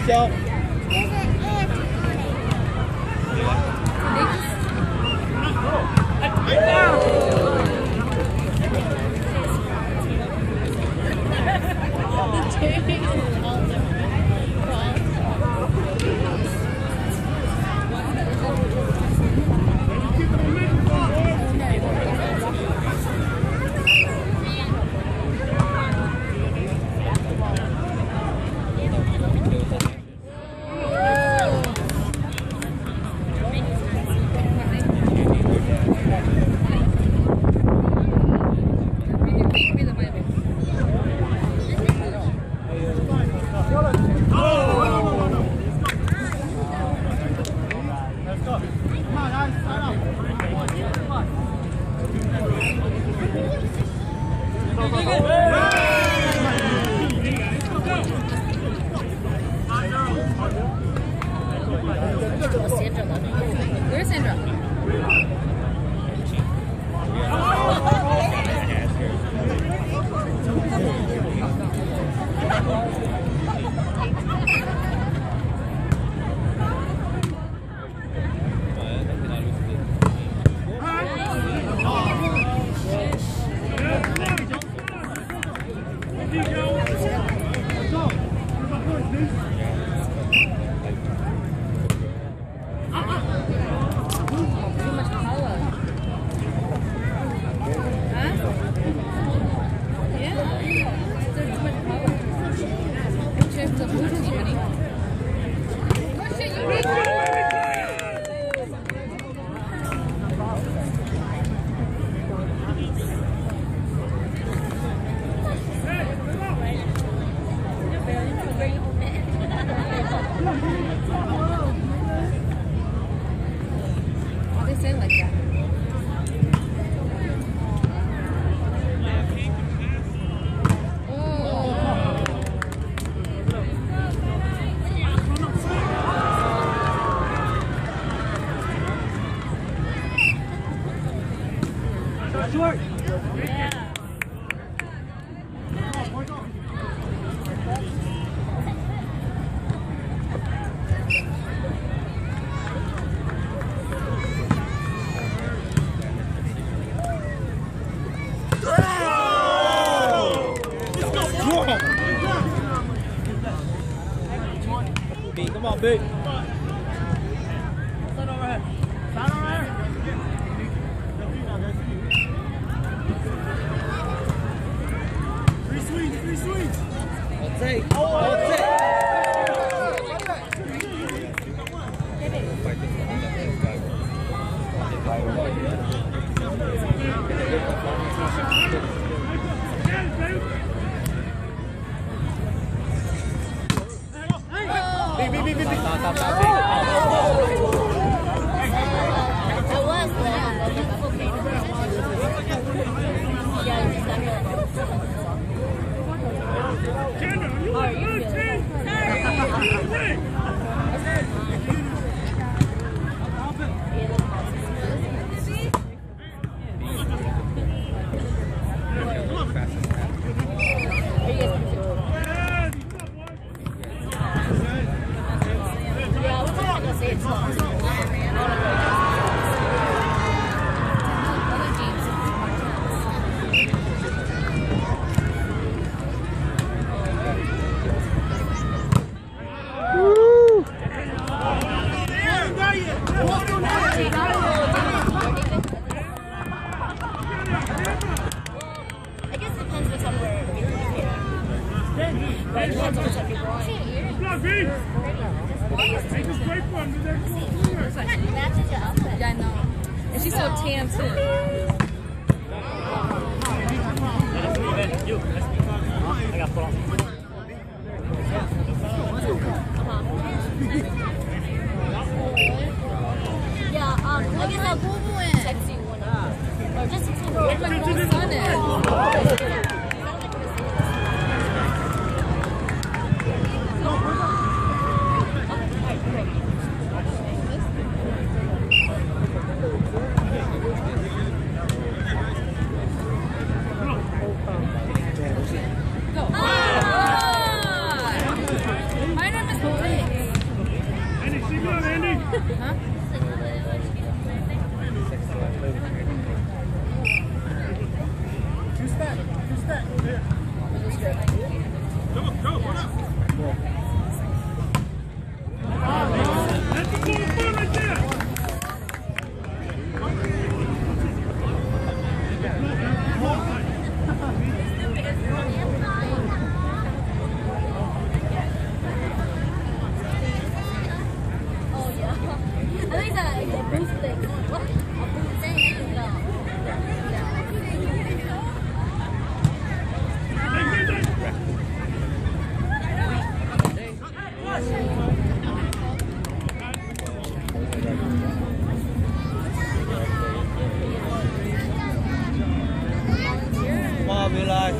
笑。Where's Sandra? They say like that. Short. Yeah. B, come on, B. Three sweets. I'll take. I'll take. Yeah, I know. And she's so tan too. Yeah, I guess I'll text you one. Or just text me. My name is Huh? Two-step. There. Go, run up. That's the ball right there. Oh yeah. I think that it's a boost thing. What? A boost thing? No. Come on, Bilal.